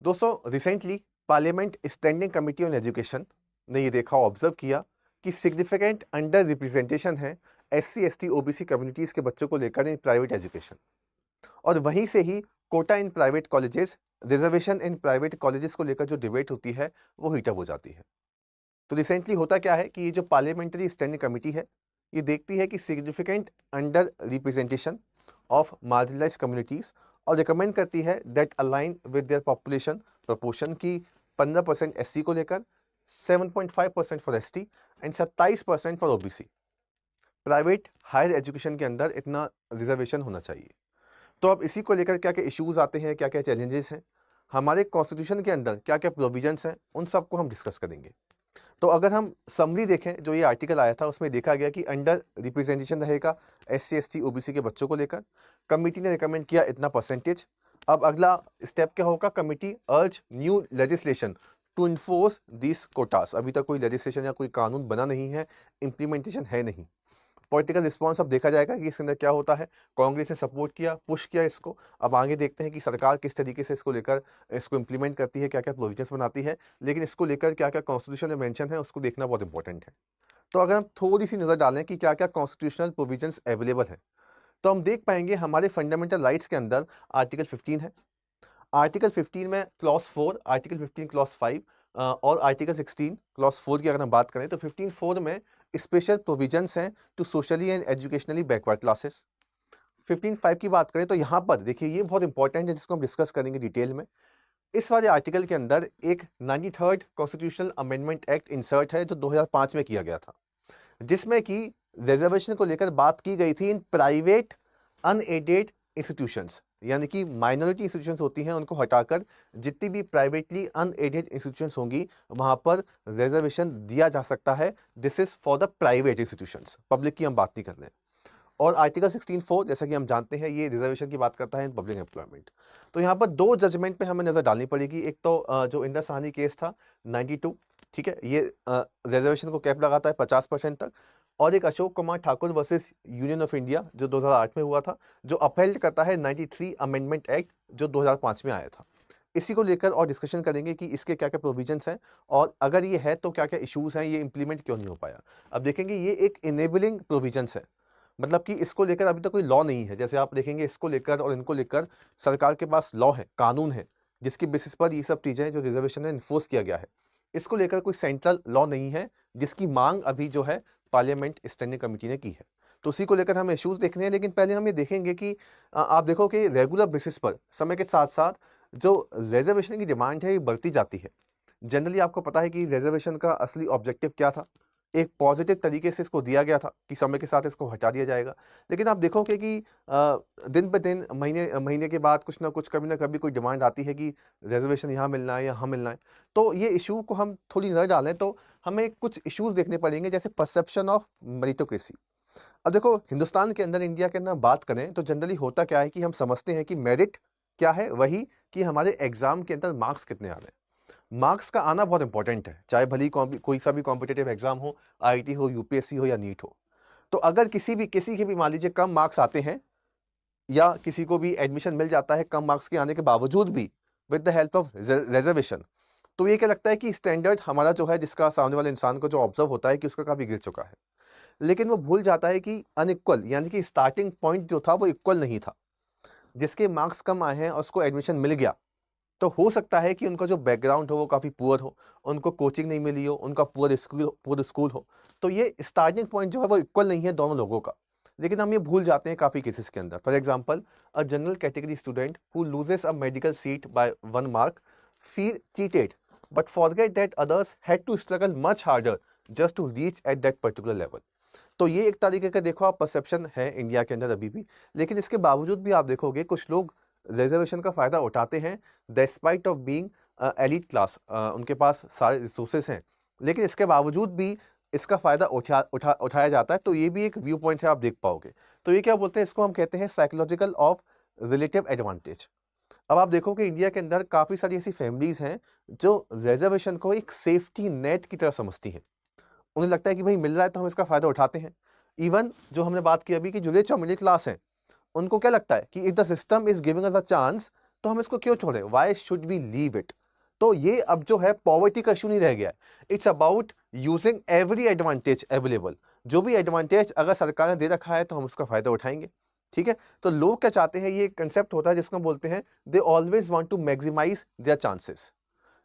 दोस्तों recently parliament standing committee on education ने ये देखा ऑब्जर्व किया कि सिग्निफिकेंट अंडर रिप्रेजेंटेशन है एससी एसटी ओबीसी कम्युनिटीज के बच्चों को लेकर इन प्राइवेट एजुकेशन। और वहीं से ही quota in private colleges, reservation in private colleges को लेकर जो डिबेट होती है वो हीटअप हो जाती है। तो रिसेंटली होता क्या है कि ये जो पार्लियामेंट्री स्टैंडिंग कमेटी है ये देखती है कि significant under representation of marginalised communities और रिकमेंड करती है that align with their population proportion की 15% एससी को लेकर, 7.5% for ST and 27% for OBC. Private higher education के अंदर इतना रिजर्वेशन होना चाहिए। तो अब इसी को लेकर क्या क्या इश्यूज आते हैं, क्या क्या चैलेंजेस हैं, हमारे कॉन्स्टिट्यूशन के अंदर क्या क्या प्रोविजंस हैं, उन सबको हम डिस्कस करेंगे। तो अगर हम समरी देखें, जो ये आर्टिकल आया था उसमें देखा गया कि अंडर रिप्रेजेंटेशन रहेगा एससी एसटी ओबीसी के बच्चों को लेकर। कमेटी ने रिकमेंड किया इतना परसेंटेज। अब अगला स्टेप क्या होगा, committee urge new legislation to enforce this quotas. अभी तक कोई लेजिस्लेशन या कोई कानून बना नहीं है, इम्प्लीमेंटेशन है नहीं। पॉलिटिकल रिस्पॉन्स अब देखा जाएगा कि इसके अंदर क्या होता है। कांग्रेस ने सपोर्ट किया, पुश किया इसको। अब आगे देखते हैं कि सरकार किस तरीके से इसको लेकर इसको इंप्लीमेंट करती है, क्या क्या प्रोविजंस बनाती है। लेकिन इसको लेकर क्या क्या कॉन्स्टिट्यूशन में मेंशन है उसको देखना बहुत इंपॉर्टेंट है। तो अगर हम थोड़ी सी नज़र डालें कि क्या क्या कॉन्स्टिट्यूशनल प्रोविजंस अवेलेबल हैं, तो हम देख पाएंगे हमारे फंडामेंटल राइट्स के अंदर आर्टिकल 15 है। आर्टिकल 15 में क्लॉज 4, आर्टिकल 15 क्लॉज 5 और आर्टिकल 16 क्लॉज 4 की अगर हम बात करें तो 15(4) में स्पेशल प्रोविजंस हैं to socially and educationally backward classes. 15(5) की बात करें तो यहाँ पर देखिए ये बहुत इंपॉर्टेंट है जिसको हम डिस्कस करेंगे डिटेल में। इस वाले आर्टिकल के अंदर एक 93rd constitutional amendment act insert है जो 2005 में किया गया था, जिसमें कि रिजर्वेशन को लेकर बात की गई थी इन प्राइवेट अनएडेड इंस्टीट्यूशंस, यानी कि माइनॉरिटी इंस्टीट्यूशंस होती हैं उनको हटाकर जितनी भी प्राइवेटली अनएडेड इंस्टीट्यूशंस होंगी वहां पर रिजर्वेशन दिया जा सकता है। This is for the private institutions, public की हम बात नहीं कर रहे हैं। और आर्टिकल 16(4) जैसा कि हम जानते हैं ये रिजर्वेशन की बात करता है इन पब्लिक एम्प्लॉयमेंट। तो यहाँ पर दो जजमेंट पे हमें नजर डालनी पड़ेगी। एक तो जो इंडस सहानी केस था 92, ठीक है, ये रिजर्वेशन को कैप लगाता है 50% तक। और एक Ashok Kumar Thakur versus union of India जो 2008 में हुआ था, जो अपहेल्ड करता है 93 अमेंडमेंट एक्ट जो 2005 में आया था। इसी को लेकर और डिस्कशन करेंगे कि इसके क्या क्या प्रोविजंस हैं और अगर ये है तो क्या क्या इश्यूज हैं, ये इंप्लीमेंट क्यों नहीं हो पाया। अब देखेंगे ये एक इनेबलिंग प्रोविजंस है, मतलब कि इसको लेकर अभी तक कोई लॉ नहीं है। जैसे आप देखेंगे इसको लेकर और इनको लेकर सरकार के पास लॉ है, कानून है, जिसकी बेसिस पर ये सब चीज़ें जो रिजर्वेशन है इन्फोर्स किया गया है। इसको लेकर कोई सेंट्रल लॉ नहीं है जिसकी मांग अभी जो है पार्लियामेंट स्टैंडिंग कमेटी ने की है। तो उसी को लेकर हमें इश्यूज देखने हैं। लेकिन पहले हम ये देखेंगे कि आप देखो कि रेगुलर बेसिस पर समय के साथ साथ जो रिजर्वेशन की डिमांड है ये बढ़ती जाती है। जनरली आपको पता है कि रिजर्वेशन का असली ऑब्जेक्टिव क्या था, एक पॉजिटिव तरीके से इसको दिया गया था कि समय के साथ इसको हटा दिया जाएगा। लेकिन आप देखोगे कि दिन ब दिन, महीने महीने के बाद कुछ ना कुछ, कभी ना कभी कोई डिमांड आती है कि रिजर्वेशन यहाँ मिलना है, यहाँ मिलना है। तो ये इशू को हम थोड़ी नज़र डालें तो हमें कुछ इश्यूज देखने पड़ेंगे, जैसे परसेप्शन ऑफ मेरिटोक्रेसी। अब देखो हिंदुस्तान के अंदर, इंडिया के अंदर बात करें तो जनरली होता क्या है कि हम समझते हैं कि मेरिट क्या है, वही कि हमारे एग्जाम के अंदर मार्क्स कितने आ रहे हैं। मार्क्स का आना बहुत इंपॉर्टेंट है, चाहे भली कोई सा भी कॉम्पिटेटिव एग्जाम हो, आईआईटी हो, यूपीएससी हो या नीट हो। तो अगर किसी के भी मान लीजिए कम मार्क्स आते हैं या किसी को भी एडमिशन मिल जाता है कम मार्क्स के आने के बावजूद भी with the help of reservation, तो ये क्या लगता है कि स्टैंडर्ड हमारा जो है, जिसका सामने वाले इंसान को जो ऑब्जर्व होता है कि उसका काफ़ी गिर चुका है। लेकिन वो भूल जाता है कि अनइक्वल, यानी कि स्टार्टिंग पॉइंट जो था वो इक्वल नहीं था। जिसके मार्क्स कम आए हैं और उसको एडमिशन मिल गया, तो हो सकता है कि उनका जो बैकग्राउंड हो वो काफ़ी पुअर हो, उनको कोचिंग नहीं मिली हो, उनका पुअर स्कूल हो। तो ये स्टार्टिंग पॉइंट जो है वो इक्वल नहीं है दोनों लोगों का। लेकिन हम ये भूल जाते हैं काफ़ी केसेस के अंदर। For example, a general category student who loses a medical seat by 1 mark feel cheated but forget that others had to struggle much harder just to reach at that particular level. तो ये एक तरीके का देखो आप perception है India के अंदर अभी भी। लेकिन इसके बावजूद भी आप देखोगे कुछ लोग रिजर्वेशन का फ़ायदा उठाते हैं despite of being elite class, उनके पास सारे रिसोर्सेज हैं, लेकिन इसके बावजूद भी इसका फ़ायदा उठाया जाता है। तो ये भी एक व्यू पॉइंट है, आप देख पाओगे। तो ये क्या बोलते हैं, इसको हम कहते हैं साइकोलॉजिकल ऑफ रिलेटिव एडवांटेज। अब आप देखो कि इंडिया के अंदर काफ़ी सारी ऐसी फैमिलीज़ हैं जो रिजर्वेशन को एक सेफ्टी नेट की तरह समझती हैं। उन्हें लगता है कि भाई मिल रहा है तो हम इसका फ़ायदा उठाते हैं। इवन जो हमने बात की अभी कि जो रिच और मिडिल क्लास हैं, उनको क्या लगता है कि if the system is giving us a chance, तो हम इसको क्यों छोड़ें, why should we leave it. तो ये अब जो है पॉवर्टी का इशू नहीं रह गया है, it's about using every advantage available. जो भी एडवांटेज अगर सरकार ने दे रखा है तो हम उसका फायदा उठाएंगे, ठीक है। तो लोग क्या चाहते हैं, ये कंसेप्ट होता है जिसको हम बोलते हैं they always want to maximise their chances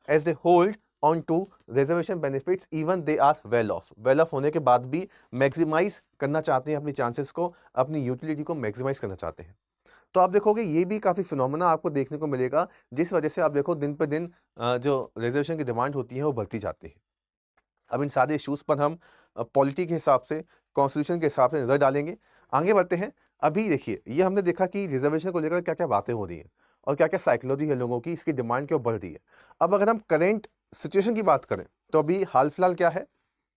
as they hold on to reservation benefits even they are well off होने के बाद भी मैक्सिमाइज करना चाहते हैं अपनी चांसेस को, अपनी यूटिलिटी को मैक्सिमाइज करना चाहते हैं। तो आप देखोगे ये भी काफ़ी फिनोमेना आपको देखने को मिलेगा, जिस वजह से आप देखो दिन पर दिन जो रिजर्वेशन की डिमांड होती है वो बढ़ती जाती है। अब इन सारे इश्यूज़ पर हम पॉलिटी के हिसाब से, कॉन्स्टिट्यूशन के हिसाब से नज़र डालेंगे। आगे बढ़ते हैं। अभी देखिए, ये हमने देखा कि रिजर्वेशन को लेकर क्या-क्या बातें हो रही हैं और क्या-क्या साइकोलॉजी है लोगों की, इसकी डिमांड क्यों बढ़ रही है। अब अगर हम करंट सिचुएशन की बात करें, तो अभी हाल-फिलहाल क्या है,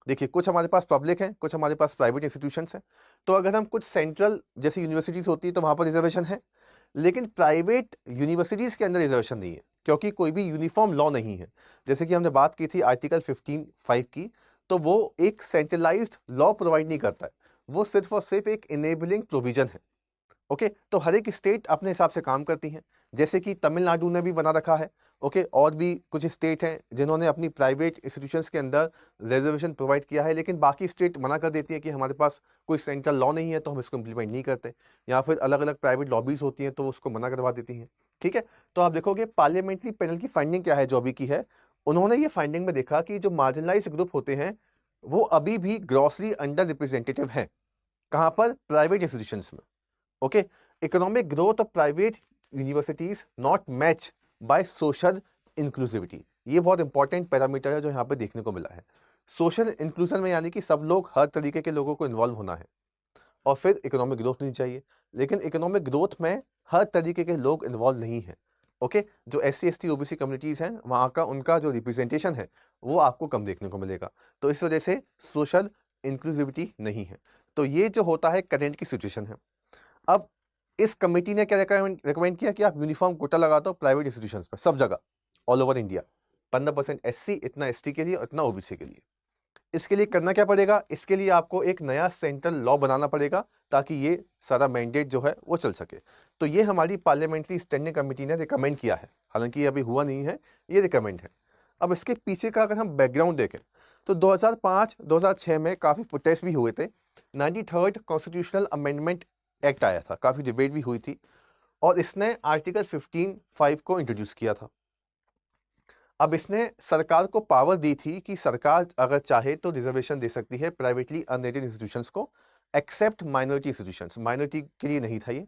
देखिए कुछ हमारे पास पब्लिक हैं, कुछ हमारे पास प्राइवेट इंस्टीट्यूशंस हैं। तो अगर हम कुछ सेंट्रल जैसी यूनिवर्सिटीज़ होती है तो वहाँ पर रिजर्वेशन है, लेकिन प्राइवेट यूनिवर्सिटीज़ के अंदर रिजर्वेशन नहीं है, क्योंकि कोई भी यूनिफॉर्म लॉ नहीं है। जैसे कि हमने बात की थी आर्टिकल 15(5) की, तो वो एक सेंट्रलाइज्ड लॉ प्रोवाइड नहीं करता है, वो सिर्फ और सिर्फ एक इनेबलिंग प्रोविजन है। ओके, तो हर एक स्टेट अपने हिसाब से काम करती हैं, जैसे कि तमिलनाडु ने भी बना रखा है। ओके, और भी कुछ स्टेट हैं जिन्होंने अपनी प्राइवेट इंस्टीट्यूशंस के अंदर रिजर्वेशन प्रोवाइड किया है, लेकिन बाकी स्टेट मना कर देती है कि हमारे पास कोई सेंट्रल लॉ नहीं है तो हम इसको इम्प्लीमेंट नहीं करते, या फिर अलग अलग प्राइवेट लॉबीज होती हैं तो वो उसको मना करवा देती हैं, ठीक है। तो आप देखोगे पार्लियामेंट्री पैनल की फाइंडिंग क्या है जो अभी की है, उन्होंने ये फाइंडिंग में देखा कि जो मार्जिनलाइज ग्रुप होते हैं वो अभी भी ग्रॉसली अंडर रिप्रेजेंटेटिव हैं। कहाँ पर, प्राइवेट इंस्टीट्यूशंस में। Okay, economic growth of private universities not match by social inclusivity, ये बहुत इंपॉर्टेंट पैरामीटर है जो यहाँ पे देखने को मिला है। सोशल इंक्लूजन में यानी कि सब लोग, हर तरीके के लोगों को इन्वॉल्व होना है, और फिर इकोनॉमिक ग्रोथ नहीं चाहिए, लेकिन इकोनॉमिक ग्रोथ में हर तरीके के लोग इन्वॉल्व नहीं हैं। ओके, जो SC ST OBC कम्युनिटीज़ हैं वहाँ का, उनका जो रिप्रेजेंटेशन है वो आपको कम देखने को मिलेगा, तो इस वजह से सोशल इंक्लूसिविटी नहीं है। तो ये जो होता है करंट की सिचुएशन है। अब इस कमेटी ने क्या रिकमेंड किया कि आप यूनिफॉर्म कोटा लगा दो प्राइवेट इंस्टीट्यूशंस पर, सब जगह, ऑल ओवर इंडिया, 15% SC, इतना ST के लिए और इतना OBC के लिए। इसके लिए करना क्या पड़ेगा, इसके लिए आपको एक नया सेंट्रल लॉ बनाना पड़ेगा ताकि ये सारा मैंडेट जो है वो चल सके। तो ये हमारी पार्लियामेंट्री स्टैंडिंग कमेटी ने रिकमेंड किया है, हालांकि ये अभी हुआ नहीं है, ये रिकमेंड है। अब इसके पीछे का अगर हम बैकग्राउंड देखें तो 2005-2006 में काफ़ी प्रोटेस्ट भी हुए थे। 93rd कॉन्स्टिट्यूशनल अमेंडमेंट एक्ट आया था, काफ़ी डिबेट भी हुई थी, और इसने आर्टिकल 15(5) को इंट्रोड्यूस किया था। अब इसने सरकार को पावर दी थी कि सरकार अगर चाहे तो रिजर्वेशन दे सकती है प्राइवेटली अनरेटेड इंस्टीट्यूशंस को, एक्सेप्ट माइनॉरिटी इंस्टीट्यूशंस। माइनॉरिटी के लिए नहीं था ये,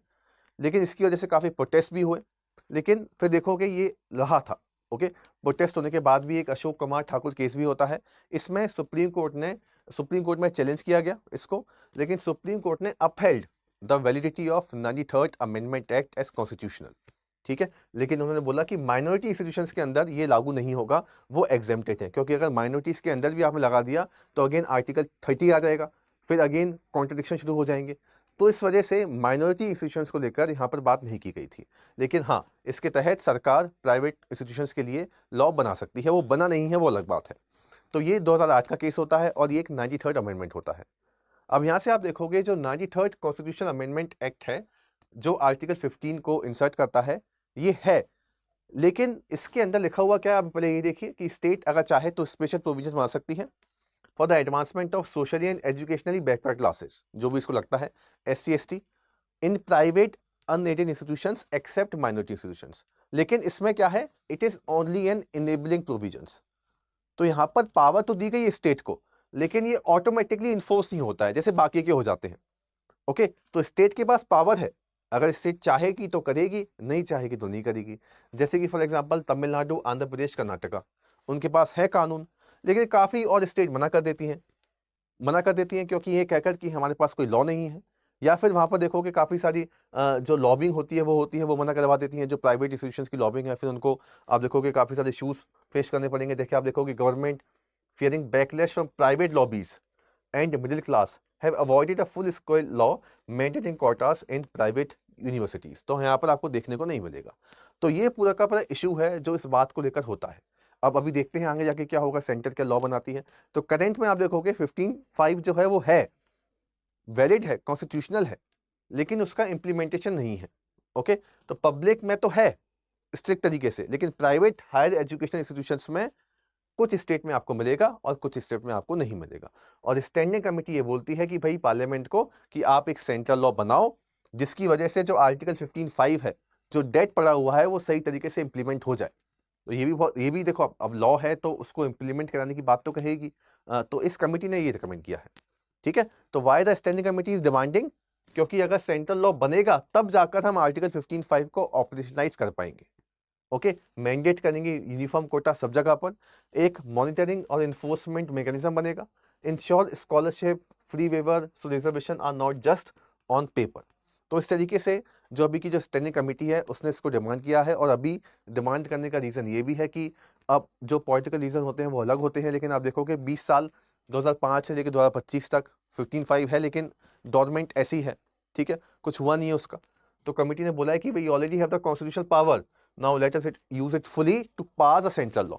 लेकिन इसकी वजह से काफ़ी प्रोटेस्ट भी हुए, लेकिन फिर देखोगे ये रहा था। ओके, प्रोटेस्ट होने के बाद भी एक अशोक कुमार ठाकुर केस भी होता है, इसमें सुप्रीम कोर्ट में चैलेंज किया गया इसको, लेकिन सुप्रीम कोर्ट ने upheld the validity of 93rd amendment act as constitutional, ठीक है। लेकिन उन्होंने बोला कि माइनॉरिटी इंस्टीट्यूशंस के अंदर ये लागू नहीं होगा, वो एग्जेम्प्टेड है, क्योंकि अगर माइनॉरिटीज़ के अंदर भी आपने लगा दिया तो अगेन आर्टिकल 30 आ जाएगा, फिर अगेन कॉन्ट्रडिक्शन शुरू हो जाएंगे। तो इस वजह से माइनॉरिटी इंस्टीट्यूशंस को लेकर यहाँ पर बात नहीं की गई थी। लेकिन हाँ, इसके तहत सरकार प्राइवेट इंस्टीट्यूशंस के लिए लॉ बना सकती है, वो बना नहीं है वो अलग बात है। तो ये 2008 का केस होता है और ये एक 93rd अमेंडमेंट होता है। अब यहाँ से आप देखोगे जो 93rd कॉन्स्टिट्यूशनल अमेंडमेंट एक्ट है, जो आर्टिकल 15 को इंसर्ट करता है, ये है, लेकिन इसके अंदर लिखा हुआ क्या है, आप पहले ये देखिए कि स्टेट अगर चाहे तो स्पेशल प्रोविजन बना सकती है for the advancement of socially and educationally backward classes, जो भी इसको लगता है, SC ST in private unaided institutions except minority institutions. लेकिन इसमें क्या है, it is only an enabling provisions. तो यहाँ पर पावर तो दी गई है स्टेट को, लेकिन ये ऑटोमेटिकली इन्फोर्स नहीं होता है जैसे बाकी के हो जाते हैं। ओके, तो स्टेट के पास पावर है, अगर स्टेट चाहेगी तो करेगी, नहीं चाहेगी तो नहीं करेगी। जैसे कि फॉर एग्जांपल तमिलनाडु, आंध्र प्रदेश, कर्नाटका, उनके पास है कानून, लेकिन काफ़ी और स्टेट मना कर देती हैं क्योंकि ये कहकर कि हमारे पास कोई लॉ नहीं है, या फिर वहाँ पर देखोगे काफ़ी सारी जो लॉबिंग होती है वो मना करवा देती हैं। जो प्राइवेट इंस्टीट्यूशंस की लॉबिंग है, फिर उनको आप देखोगे काफ़ी सारे इश्यूज फेस करने पड़ेंगे। देखिए, आप देखोगे government fearing backlash from private lobbies and middle class have avoided a full scale law mandating quotas in private universities। तो यहाँ पर आपको देखने को नहीं मिलेगा। तो ये पूरा का पूरा इशू है जो इस बात को लेकर होता है। अब अभी देखते हैं आगे जाके क्या होगा, सेंटर क्या लॉ बनाती है। तो करंट में आप देखोगे 15(5) जो है वो है वैलिड है, कॉन्स्टिट्यूशनल है, लेकिन उसका इम्प्लीमेंटेशन नहीं है। ओके, तो पब्लिक में तो है, स्ट्रिक्ट तरीके से, लेकिन प्राइवेट हायर एजुकेशन इंस्टीट्यूशंस में कुछ स्टेट में आपको मिलेगा और कुछ स्टेट में आपको नहीं मिलेगा। और स्टैंडिंग कमेटी ये बोलती है कि भाई पार्लियामेंट को कि आप एक सेंट्रल लॉ बनाओ जिसकी वजह से जो आर्टिकल 15(5) है, जो डेट पड़ा हुआ है, वो सही तरीके से इंप्लीमेंट हो जाए। तो ये भी देखो, अब लॉ है तो उसको इंप्लीमेंट कराने की बात तो कहेगी। तो इस कमेटी ने ये रिकमेंड किया है। ठीक है, तो why the standing committee is demanding, क्योंकि अगर सेंट्रल लॉ बनेगा तब जाकर हम आर्टिकल 15(5) को ऑपरेशनलाइज कर पाएंगे। ओके, मैंडेट करेंगे यूनिफॉर्म कोटा सब जगह पर, एक मॉनिटरिंग और इन्फोर्समेंट मैकेनिज्म बनेगा, ensure scholarship, free waiver, so reservation are not just on paper. तो इस तरीके से जो अभी की जो स्टैंडिंग कमेटी है उसने इसको डिमांड किया है। और अभी डिमांड करने का रीज़न ये भी है कि अब जो पॉलिटिकल रीज़न होते हैं वो अलग होते हैं, लेकिन आप देखोगे 20 साल 2005 से लेकर 2025 तक 15(5) है, लेकिन गवर्नमेंट ऐसी है, ठीक है, कुछ हुआ नहीं है उसका। तो कमेटी ने बोला है कि we already have the constitutional power, now let us use it fully to pass a central law.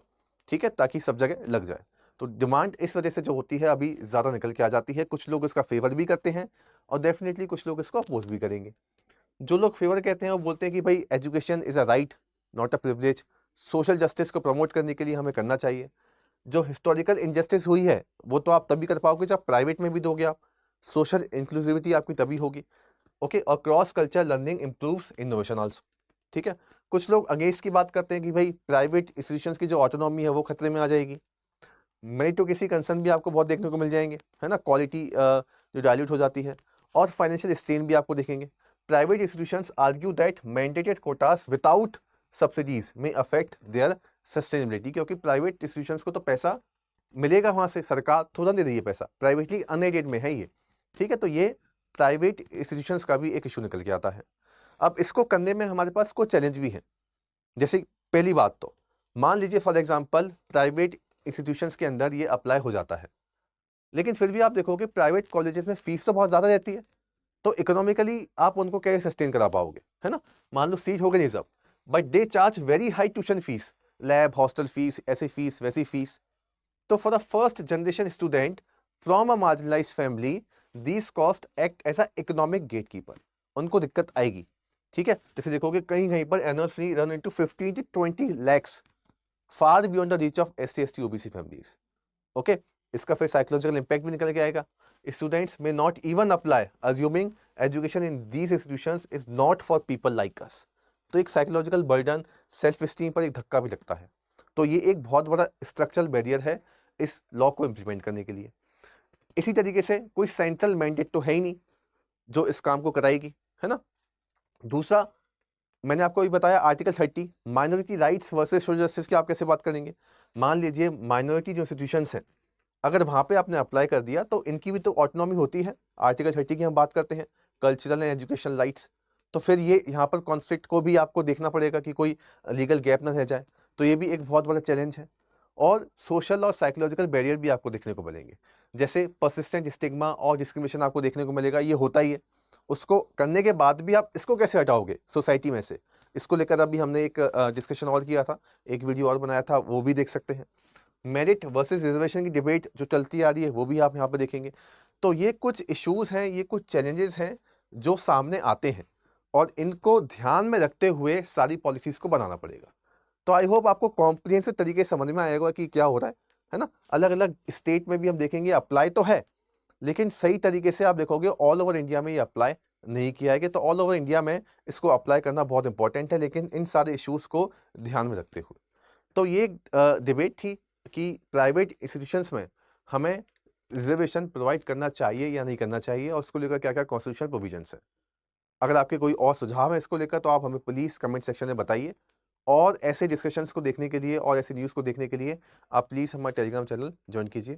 ठीक है, ताकि सब जगह लग जाए। तो डिमांड इस वजह से जो होती है अभी ज़्यादा निकल के आ जाती है। कुछ लोग इसका फेवर भी करते हैं और डेफिनेटली कुछ लोग इसको अपोज भी करेंगे। जो लोग फेवर कहते हैं वो बोलते हैं कि भाई education is a right not a privilege, social justice को प्रमोट करने के लिए हमें करना चाहिए। जो हिस्टोरिकल इनजस्टिस हुई है वो तो आप तभी कर पाओगे जब प्राइवेट में भी दोगे आप, सोशल इंक्लूसिविटी आपकी तभी होगी। ओके, और cross culture learning improves innovation also. ठीक है, कुछ लोग अगेंस्ट की बात करते हैं कि भाई प्राइवेट इंस्टीट्यूशंस की जो ऑटोनॉमी है वो खतरे में आ जाएगी। मेरिटोक्रेसी कंसर्न भी आपको बहुत देखने को मिल जाएंगे, है ना, क्वालिटी जो डाइल्यूट हो जाती है, और फाइनेंशियल स्ट्रेन भी आपको देखेंगे। Private institutions argue that mandated quotas without subsidies में अफेक्ट देयर सस्टेनेबिलिटी, क्योंकि प्राइवेट इंस्टीट्यूशंस को तो पैसा मिलेगा वहाँ से, सरकार थोड़ा दे रही है पैसा, प्राइवेटली अनएडेड में है ये। ठीक है, तो ये प्राइवेट इंस्टीट्यूशंस का भी एक इशू निकल के आता है। अब इसको करने में हमारे पास कुछ चैलेंज भी हैं। जैसे पहली बात तो मान लीजिए फॉर एग्जांपल प्राइवेट इंस्टीट्यूशंस के अंदर ये अप्लाई हो जाता है, लेकिन फिर भी आप देखोगे प्राइवेट कॉलेजेस में फीस तो बहुत ज़्यादा रहती है, तो इकोनॉमिकली आप उनको कैसे सस्टेन करा पाओगे, है ना। मान लो सीट हो गई नहीं सब, but they charge very high tuition fees, lab, hostel fees, ऐसी फीस वैसी फीस। तो for the first generation student from a marginalised family these cost act as a economic gate keeper, उनको दिक्कत आएगी। ठीक है, जैसे देखोगे कहीं कहीं पर annual fee run into 15 to 20 lakhs, far beyond the reach of SC ST OBC families. Okay, इसका फिर साइकोलॉजिकल इंपैक्ट भी निकल के आएगा। स्टूडेंट्स में not even apply assuming education in these institutions is not for people like us. तो एक psychological burden, self esteem पर एक धक्का भी लगता है। तो ये एक बहुत बड़ा स्ट्रक्चरल बैरियर है इस लॉ को इम्प्लीमेंट करने के लिए। इसी तरीके से कोई सेंट्रल मैंडेट तो है ही नहीं जो इस काम को कराएगी, है ना। दूसरा, मैंने आपको भी बताया article 30 minority rights versus social justice की आप कैसे बात करेंगे। मान लीजिए माइनॉरिटी जो इंस्टीट्यूशंस हैं, अगर वहाँ पे आपने अप्लाई कर दिया तो इनकी भी तो ऑटोनॉमी होती है। आर्टिकल 30 की हम बात करते हैं, कल्चरल एंड एजुकेशनल राइट्स। तो फिर ये यहाँ पर कॉन्फ्लिक्ट को भी आपको देखना पड़ेगा कि कोई लीगल गैप ना रह जाए। तो ये भी एक बहुत बड़ा चैलेंज है। और सोशल और साइकोलॉजिकल बैरियर भी आपको देखने को मिलेंगे, जैसे परसिस्टेंट स्टिग्मा और डिस्क्रिमिनेशन आपको देखने को मिलेगा, ये होता ही है। उसको करने के बाद भी आप इसको कैसे हटाओगे सोसाइटी में से, इसको लेकर अभी हमने एक डिस्कशन और किया था, एक वीडियो और बनाया था, वो भी देख सकते हैं। मेरिट वर्सेस रिजर्वेशन की डिबेट जो चलती आ रही है वो भी आप यहाँ पर देखेंगे। तो ये कुछ इश्यूज हैं, ये कुछ चैलेंजेस हैं जो सामने आते हैं, और इनको ध्यान में रखते हुए सारी पॉलिसीज को बनाना पड़ेगा। तो आई होप आपको कॉम्प्रिहेंसिव तरीके से समझ में आएगा कि क्या हो रहा है ना। अलग अलग स्टेट में भी हम देखेंगे अप्लाई तो है, लेकिन सही तरीके से आप देखोगे ऑल ओवर इंडिया में ये अप्लाई नहीं किया है। तो ऑल ओवर इंडिया में इसको अप्लाई करना बहुत इंपॉर्टेंट है, लेकिन इन सारे इश्यूज को ध्यान में रखते हुए। तो ये डिबेट थी कि प्राइवेट इंस्टीट्यूशंस में हमें रिजर्वेशन प्रोवाइड करना चाहिए या नहीं करना चाहिए, और उसको लेकर क्या क्या कॉन्स्टिट्यूशनल प्रोविजंस है। अगर आपके कोई और सुझाव है इसको लेकर तो आप हमें प्लीज़ कमेंट सेक्शन में बताइए। और ऐसे डिस्कशंस को देखने के लिए और ऐसे न्यूज़ को देखने के लिए आप प्लीज़ हमारा टेलीग्राम चैनल ज्वाइन कीजिए।